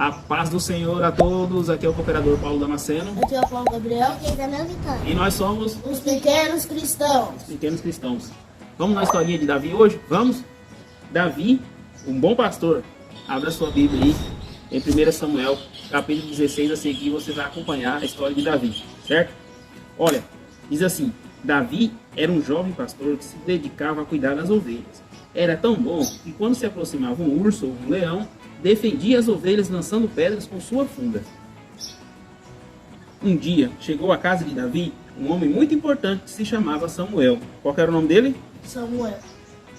A paz do Senhor a todos, aqui é o cooperador Paulo Damasceno. Aqui é o Paulo Gabriel. Aqui é Daniel Vitória. E nós somos Os pequenos cristãos. os pequenos cristãos. Vamos na historinha de Davi hoje? Vamos? Davi, um bom pastor. Abra sua Bíblia aí, em 1 Samuel, capítulo 16, a seguir você vai acompanhar a história de Davi, certo? Olha, diz assim: Davi era um jovem pastor que se dedicava a cuidar das ovelhas. Era tão bom que quando se aproximava um urso ou um leão, defendia as ovelhas lançando pedras com sua funda. Um dia, chegou à casa de Davi um homem muito importante que se chamava Samuel. Qual que era o nome dele? Samuel.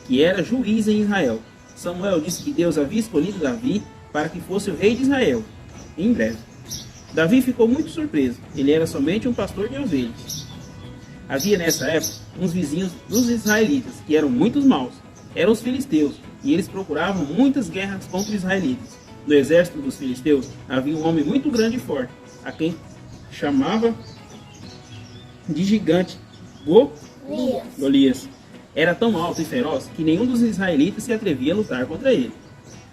Que era juiz em Israel. Samuel disse que Deus havia escolhido Davi para que fosse o rei de Israel, em breve. Davi ficou muito surpreso. Ele era somente um pastor de ovelhas. Havia nessa época uns vizinhos dos israelitas, que eram muito maus. Eram os filisteus, e eles procuravam muitas guerras contra os israelitas. No exército dos filisteus havia um homem muito grande e forte, a quem chamava de gigante Golias. Era tão alto e feroz que nenhum dos israelitas se atrevia a lutar contra ele.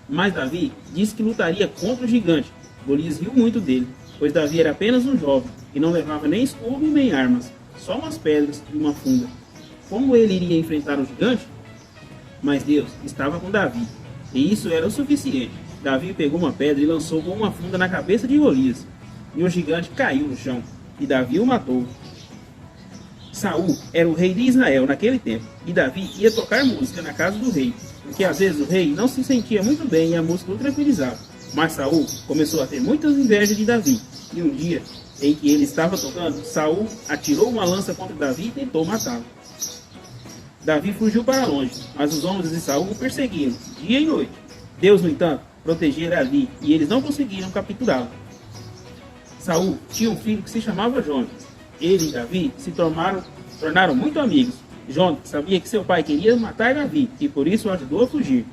Mas Davi disse que lutaria contra o gigante. Golias riu muito dele, pois Davi era apenas um jovem e não levava nem escudo nem armas, só umas pedras e uma funda. Como ele iria enfrentar o gigante? Mas Deus estava com Davi, e isso era o suficiente. Davi pegou uma pedra e lançou com uma funda na cabeça de Golias, e o gigante caiu no chão, e Davi o matou. Saul era o rei de Israel naquele tempo, e Davi ia tocar música na casa do rei, porque às vezes o rei não se sentia muito bem e a música o tranquilizava. Mas Saul começou a ter muitas invejas de Davi, e um dia em que ele estava tocando, Saul atirou uma lança contra Davi e tentou matá-lo. Davi fugiu para longe, mas os homens de Saul o perseguiram, dia e noite. Deus, no entanto, protegia Davi, e eles não conseguiram capturá-lo. Saul tinha um filho que se chamava Jonatas. Ele e Davi se tornaram muito amigos. Jonatas sabia que seu pai queria matar Davi, e por isso o ajudou a fugir.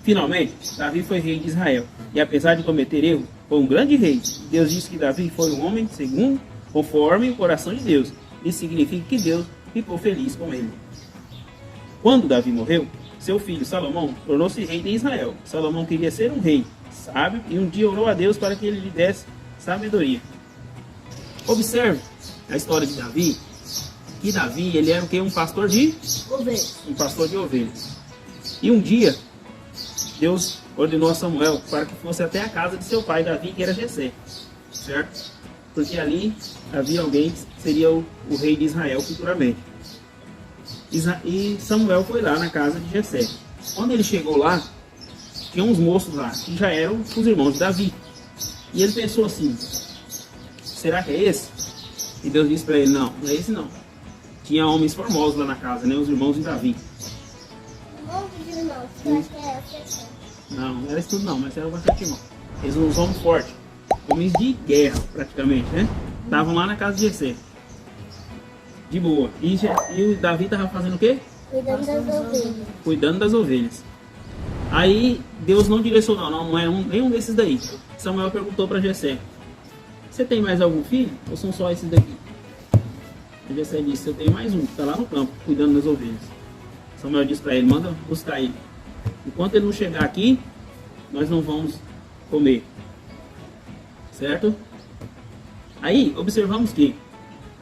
Finalmente, Davi foi rei de Israel, e apesar de cometer erros, foi um grande rei. Deus disse que Davi foi um homem segundo, conforme o coração de Deus. Isso significa que Deus ficou feliz com ele. Quando Davi morreu, seu filho Salomão tornou-se rei de Israel. Salomão queria ser um rei sábio e um dia orou a Deus para que ele lhe desse sabedoria. Observe a história de Davi, que Davi ele era o quê? Um pastor de Ovelhas. um pastor de ovelhas. E um dia Deus ordenou a Samuel para que fosse até a casa de seu pai Davi, que era Jessé, certo? Porque ali havia alguém que seria o rei de Israel futuramente. E Samuel foi lá na casa de Jessé. Quando ele chegou lá, tinha uns moços lá, que já eram os irmãos de Davi. E ele pensou assim: será que é esse? E Deus disse para ele: não, não é esse não. Tinha homens formosos lá na casa, né? Os irmãos de Davi. Vamos pedir irmãos, que eu acho que é essa. Não, não era isso tudo não, mas eram bastante irmãos. Eles eram uns homens fortes, homens de guerra praticamente, né? Estavam lá na casa de Jessé. De boa. E o Davi estava fazendo o quê? Cuidando das ovelhas. Cuidando das ovelhas. Aí Deus não direcionou, não é nenhum desses daí. Samuel perguntou para Jessé: você tem mais algum filho? Ou são só esses daqui? E Jessé disse: eu tenho mais um, que está lá no campo, cuidando das ovelhas. Samuel disse para ele: manda buscar ele. Enquanto ele não chegar aqui, nós não vamos comer. Certo? Aí observamos que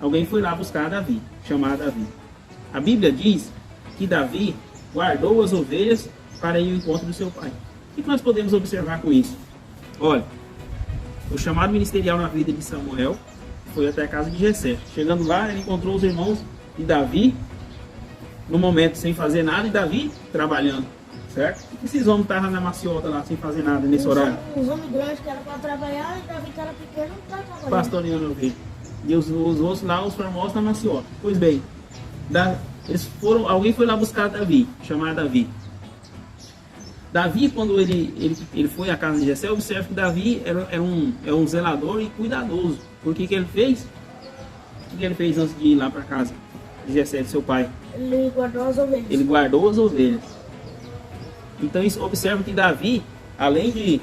alguém foi lá buscar Davi, chamar Davi. A Bíblia diz que Davi guardou as ovelhas para ir ao encontro do seu pai. O que nós podemos observar com isso? Olha, o chamado ministerial na vida de Samuel foi até a casa de Jessé. Chegando lá, ele encontrou os irmãos de Davi no momento sem fazer nada, e Davi trabalhando, certo? E esses homens estavam na maciota lá sem fazer nada nesse horário? Os homens grandes que eram para trabalhar e Davi que era pequeno não estava trabalhando. Pastoreando ovelha. E os outros lá, os famosos na maciota. Pois bem, alguém foi lá buscar Davi, chamar Davi. Davi, quando ele foi à casa de Jessé, observa que Davi era um zelador e cuidadoso. Por que ele fez? O que ele fez antes de ir lá para casa de Jessé, de seu pai? Ele guardou as ovelhas. Ele guardou as ovelhas. Então observa que Davi, além de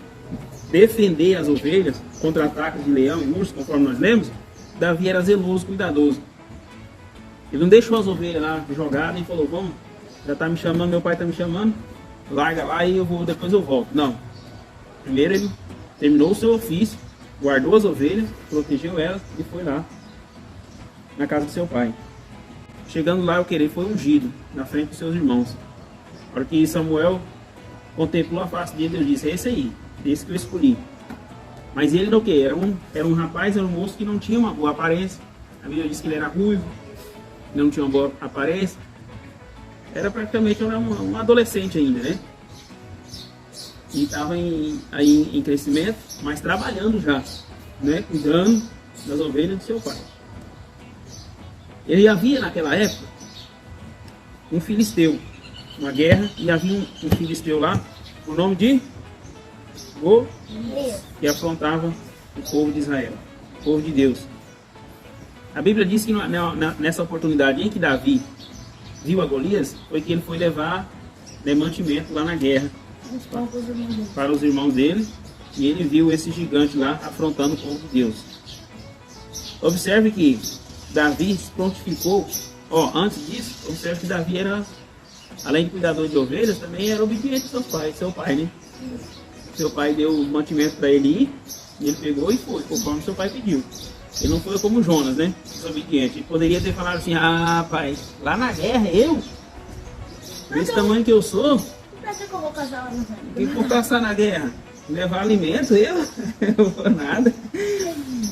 defender as ovelhas contra ataques de leão e urso, conforme nós lemos, Davi era zeloso, cuidadoso. Ele não deixou as ovelhas lá jogadas e falou: vamos, já está me chamando, meu pai está me chamando, larga lá e depois eu volto. Não. Primeiro ele terminou o seu ofício, guardou as ovelhas, protegeu elas e foi lá na casa do seu pai. Chegando lá, ele foi ungido na frente dos seus irmãos. Na hora que Samuel contemplou a face dele, Deus disse: é esse aí, esse que eu escolhi. Mas ele era o quê? Era um rapaz, era um moço que não tinha uma boa aparência. A Bíblia diz que ele era ruivo, não tinha uma boa aparência. Era praticamente um adolescente ainda, né? E estava em crescimento, mas trabalhando já, né? Cuidando das ovelhas do seu pai. Ele havia naquela época um filisteu, uma guerra, e havia um filisteu lá, por nome de Golias, que afrontava o povo de Israel, o povo de Deus. A Bíblia diz que nessa oportunidade em que Davi viu a Golias, foi que ele foi levar mantimento lá na guerra para os irmãos dele, e ele viu esse gigante lá afrontando o povo de Deus. Observe que Davi se prontificou. Antes disso, observe que Davi era, além de cuidador de ovelhas, também era obediente ao seu pai, né? Seu pai deu o mantimento para ele ir, e ele pegou e foi, conforme seu pai pediu. Ele não foi como Jonas, né? Desobediente. Ele poderia ter falado assim: ah, pai, lá na guerra, desse tamanho que eu sou, que eu vou casar lá na guerra? que vou passar na guerra? Levar alimento, eu não vou nada.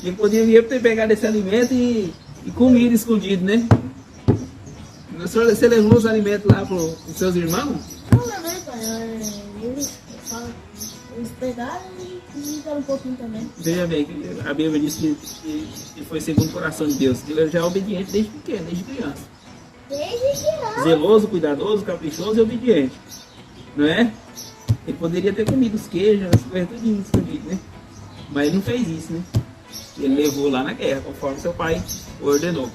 Ele poderia ter pegado esse alimento e comido escondido, né? Você levou os alimentos lá para os seus irmãos? Não levei, pai. Eles pegaram e deram um pouquinho também. Veja bem, a Bíblia diz que foi segundo o coração de Deus. Ele já é obediente desde pequeno, desde criança. Desde criança. Zeloso, cuidadoso, caprichoso e obediente. Não é? Ele poderia ter comido os queijos, as coisas tudo escondido, né? Mas ele não fez isso, né? Ele levou lá na guerra, conforme seu pai ordenou.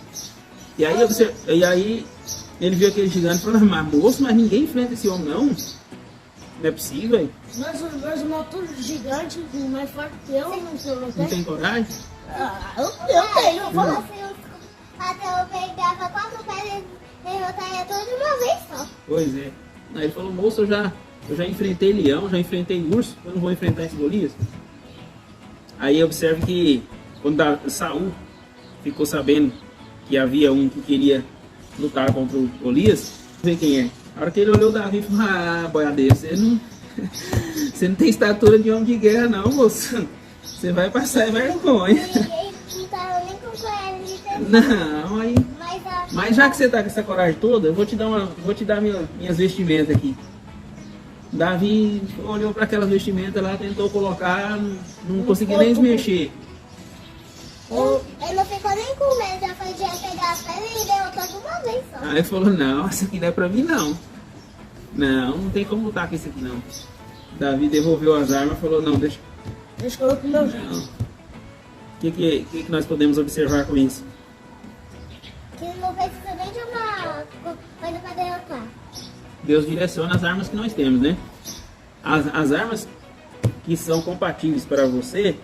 E aí ele viu aquele gigante e falou: moço, mas ninguém enfrenta esse homem, não? Não é possível. Meus irmãos todos gigantes, mais forte que eu, não tem coragem? Eu tenho, eu falo. Até eu pegava 4 pedras e derrotaria tudo de uma vez só. Pois é. Aí ele falou: moço, eu já enfrentei leão, já enfrentei urso, eu não vou enfrentar esse Golias. Aí observe que quando Saul ficou sabendo que havia um que queria lutar contra o Golias, vê quem é. A hora que ele olhou Davi e falou: ah, boiadeiro, você não tem estatura de homem de guerra não, moço. Você vai passar vergonha. Ninguém não tava nem com coragem de ter. Não, aí. Mas já que você tá com essa coragem toda, eu vou te dar minhas vestimentas aqui. Davi olhou para aquelas vestimentas lá, tentou colocar, não conseguia nem se mexer. Ele não ficou nem com medo, já foi de pegar as pedras e derrotou de uma vez só. Aí ele falou: não, isso aqui não é pra mim não. Não tem como lutar com isso aqui não. Davi devolveu as armas e falou: não, deixa Deixa eu colocar o meu jeito. O que nós podemos observar com isso? Que não precisa nem de uma coisa pra derrotar. Deus direciona as armas que nós temos, né? As armas que são compatíveis para você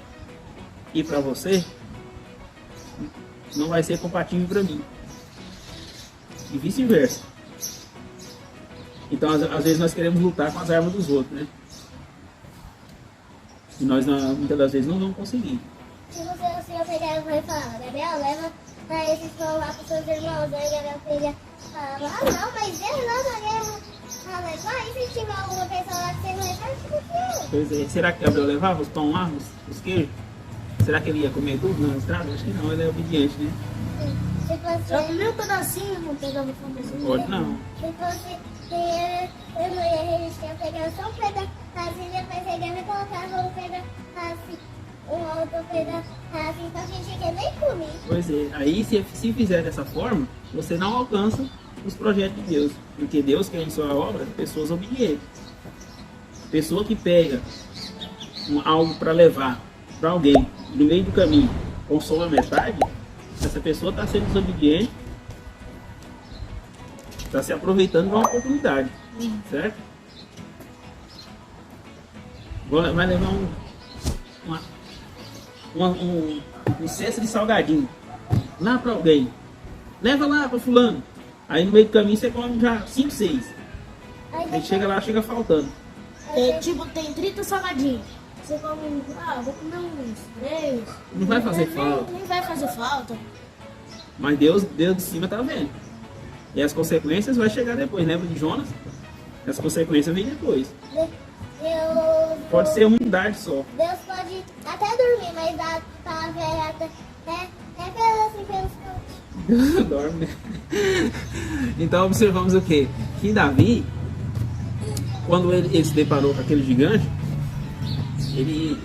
e para você, não vai ser compatível para mim. E vice-versa. Então, às vezes nós queremos lutar com as armas dos outros, né? E nós, muitas das vezes, não vamos conseguir. Se eu pegar e vai falar: Gabriel, leva pra esses pão lá pros seus irmãos. Aí Gabriel pegar e fala: não, mas ele lá na guerra. Fala: e se tiver alguma pessoa lá que você não leva, fica com ele. Pois é. Será que Gabriel levava os pão lá, os queijos? Será que ele ia comer tudo na estrada? Acho que não, ele é obediente, né? Se fosse Só comi um pedacinho, não pegava o famosinho. Pode não. Se fosse eu não ia resistir, eu pegava só um pedaço assim, depois pegava e colocava um pedaço assim, um outro pedaço assim, pra fingir que eu nem comi. Pois é. Aí, se fizer dessa forma, você não alcança os projetos de Deus. Porque Deus quer em sua obra pessoas obedientes. Pessoa que pega algo para levar para alguém no meio do caminho, consome a metade, essa pessoa está sendo desobediente, está se aproveitando de uma oportunidade, certo? Vai levar um cesto de salgadinho lá para alguém, leva lá para fulano, aí no meio do caminho você come já 5, 6, aí chega lá, chega faltando. Tipo, tem 30 salgadinhos. você come, vou comer uns 3. Não vai fazer falta. Nem vai fazer falta. Mas Deus de cima tá vendo. E as consequências vai chegar depois. Lembra de Jonas? As consequências vêm depois. Deus, Pode ser uma unidade só. Deus pode até dormir, mas dá pra ver até assim pelos cantos. Dorme. Então observamos o quê? Que Davi, quando ele se deparou com aquele gigante, ele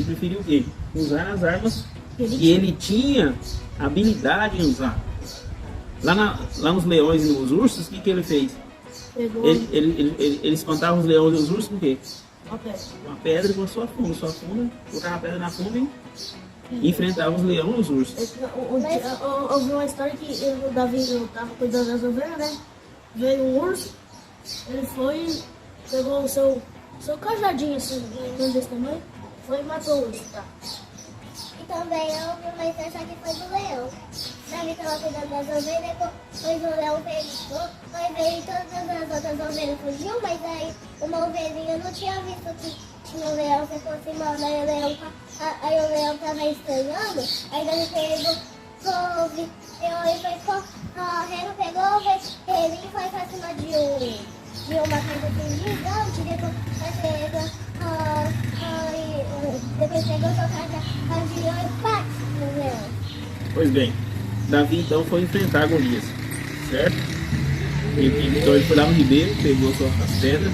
preferiu o quê? Usar as armas que ele tinha habilidade em usar. Lá nos leões e nos ursos, o que ele fez? Ele espantava os leões e os ursos com o quê? Uma pedra com a sua funda. Colocava a pedra na funda e enfrentava os leões e os ursos. Eu vi uma história que o Davi estava cuidando das ovelhas, né? Veio um urso, ele foi, pegou o seu cajadinho assim, desse tamanho, foi e matou o urso, tá? E também eu vi uma história que foi do leão. Davi estava cuidando das ovelhas, depois o leão pegou, aí veio todas as outras ovelhas fugiu, mas aí uma ovelhinha não tinha visto que tinha um leão se aproximando, aí o leão estava estranhando, aí Davi pegou, ele foi correndo, pegou, ele foi pra cima de uma coisa assim gigante, depois pegou sua casa, agiou e pá, no leão. Pois bem, Davi então foi enfrentar Golias, certo? Então ele foi lá no ribeiro, pegou as pedras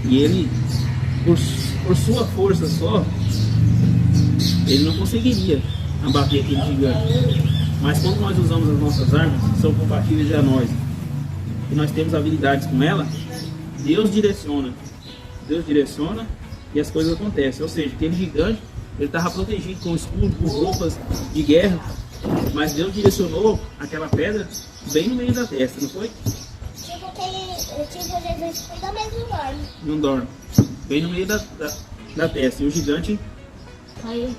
e ele, por sua força só, ele não conseguiria abater aquele gigante. Mas quando nós usamos as nossas armas, que são compatíveis a nós, e nós temos habilidades com ela, Deus direciona e as coisas acontecem. Ou seja, aquele gigante, ele estava protegido com escudo, com roupas de guerra, mas Deus direcionou aquela pedra bem no meio da testa, não foi? Tipo Jesus cuida, mas não dorme. Não dorme. Bem no meio da testa. E o gigante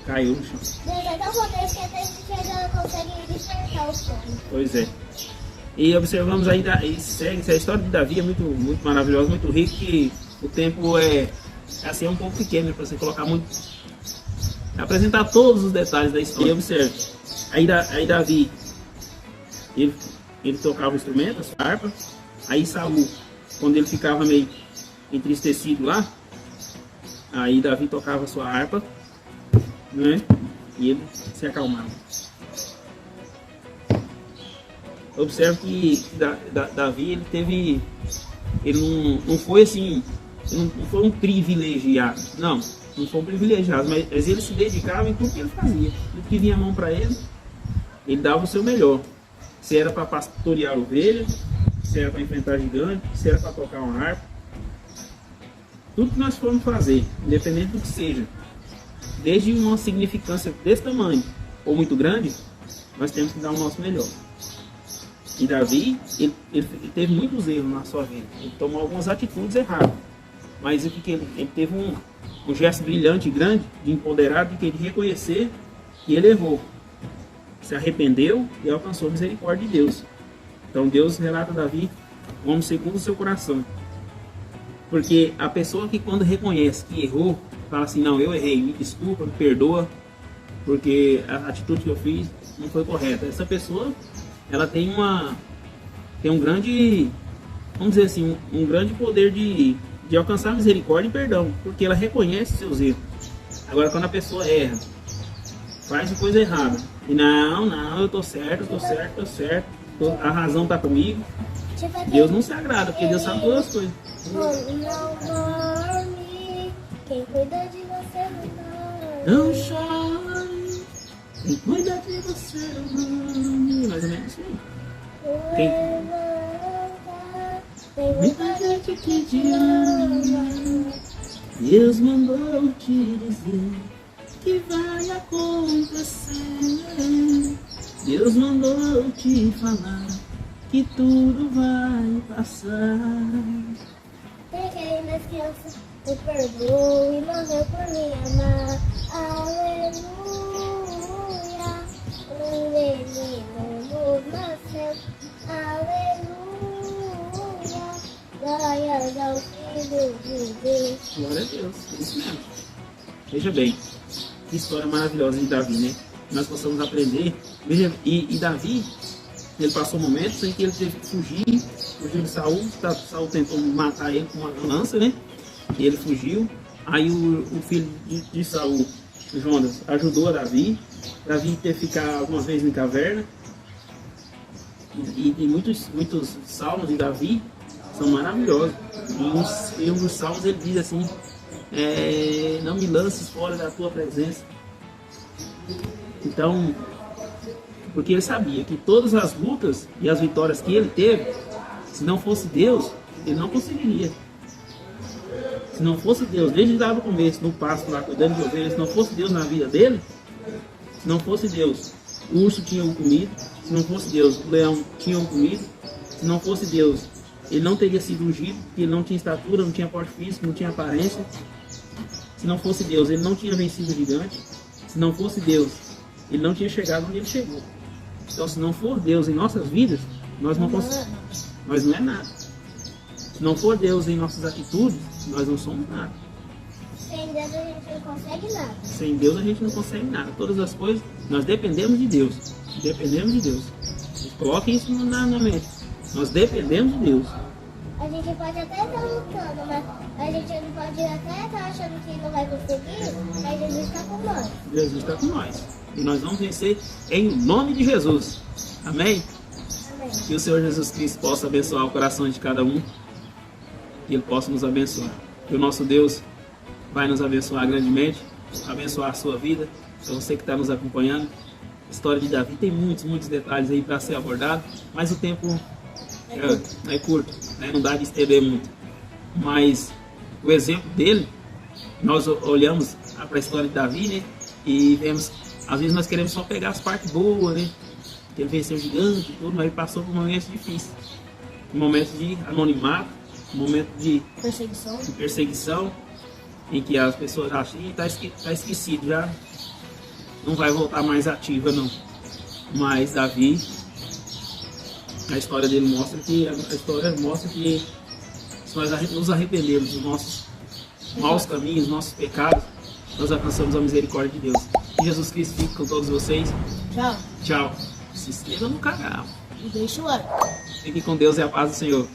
caiu no chão. Deus é tão poderoso que até ele consegue despertar o sono. Pois é. E observamos aí, segue, a história de Davi é muito, muito maravilhosa, muito rica, que o tempo é assim, um pouco pequeno para você colocar muito, apresentar todos os detalhes da história. E observe, aí Davi, ele tocava o instrumento, a harpa, aí Saul, quando ele ficava meio entristecido lá, aí Davi tocava a sua harpa, né? E ele se acalmava. Observe que Davi, ele não foi assim, não foi um privilegiado, não foi um privilegiado, mas ele se dedicava em tudo que ele fazia, tudo que vinha a mão para ele dava o seu melhor. Se era para pastorear ovelhas, se era para enfrentar gigantes, se era para tocar uma harpa, tudo que nós formos fazer, independente do que seja, desde uma significância desse tamanho ou muito grande, nós temos que dar o nosso melhor. E Davi, ele teve muitos erros na sua vida. Ele tomou algumas atitudes erradas. Mas ele teve um gesto brilhante e grande, de empoderado, de que ele reconhecer que ele errou. Se arrependeu e alcançou a misericórdia de Deus. Então Deus relata a Davi como segundo o seu coração. Porque a pessoa que quando reconhece que errou, fala assim, não, eu errei, me desculpa, me perdoa, porque a atitude que eu fiz não foi correta. Essa pessoa, ela tem um grande, vamos dizer assim, um grande poder de alcançar misericórdia e perdão, porque ela reconhece seus erros. Agora, quando a pessoa erra, faz coisa errada, e não, eu tô certo, a razão tá comigo, Deus não se agrada, porque Deus sabe todas as coisas. Não dorme, quem cuida de você não Não chore, quem cuida de você não dorme. Mais ou menos assim. Muita gente que te ama, Deus mandou te dizer que vai acontecer. Deus mandou te falar que tudo vai passar. Peguei nas crianças, me perdoe e morreu por me amar. Aleluia, um menino nos nasceu. Aleluia, glórias ao Filho. de Deus. Glória a Deus, isso mesmo. Veja bem, que história maravilhosa de Davi, né? Nós possamos aprender. Veja, e Davi, ele passou momentos em que ele teve que fugir de Saul. Saul tentou matar ele com uma lança, né? E ele fugiu. Aí o filho de Saul, Jonas, ajudou a Davi. Davi teve que ficar algumas vezes em caverna. E muitos salmos de Davi são maravilhosos. E um dos salmos ele diz assim: não me lances fora da tua presença. Então, porque ele sabia que todas as lutas e as vitórias que ele teve, se não fosse Deus, ele não conseguiria. Se não fosse Deus, desde lá no começo, no pasto lá, cuidando de ovelhas, se não fosse Deus na vida dele, se não fosse Deus, o urso tinha o comido. Se não fosse Deus, o leão tinha o comido. Se não fosse Deus, ele não teria sido ungido, porque ele não tinha estatura, não tinha porte físico, não tinha aparência. Se não fosse Deus, ele não tinha vencido o gigante. Se não fosse Deus, ele não tinha chegado onde ele chegou. Então, se não for Deus em nossas vidas, nós não é nada. Se não for Deus em nossas atitudes, nós não somos nada. Sem Deus a gente não consegue nada. Sem Deus a gente não consegue nada. Todas as coisas, nós dependemos de Deus. Dependemos de Deus. Coloquem isso na mente. Nós dependemos de Deus. A gente pode até estar lutando, mas a gente não pode até estar achando que não vai conseguir, mas Jesus está com nós. Jesus está com nós. E nós vamos vencer em nome de Jesus. Amém? Amém. Que o Senhor Jesus Cristo possa abençoar o coração de cada um. E Ele possa nos abençoar. Que o nosso Deus vai nos abençoar grandemente. Abençoar a sua vida. Para você que está nos acompanhando. A história de Davi tem muitos detalhes aí para ser abordado. Mas o tempo é curto, né? Não dá de estender muito. Mas o exemplo dele, nós olhamos para a história de Davi, né? E vemos, às vezes nós queremos só pegar as partes boas, né? Que ele venceu o gigante e tudo, mas ele passou por momentos difíceis. Momentos de anonimato, momentos de perseguição, em que as pessoas acham que está esquecido já, não vai voltar mais ativa não. Mas Davi, a história dele mostra que se nós nos arrependermos dos nossos maus caminhos, dos nossos pecados, nós alcançamos a misericórdia de Deus. Que Jesus Cristo fique com todos vocês. Tchau. Tchau. Se inscreva no canal. E deixa o like. Fique com Deus e a paz do Senhor.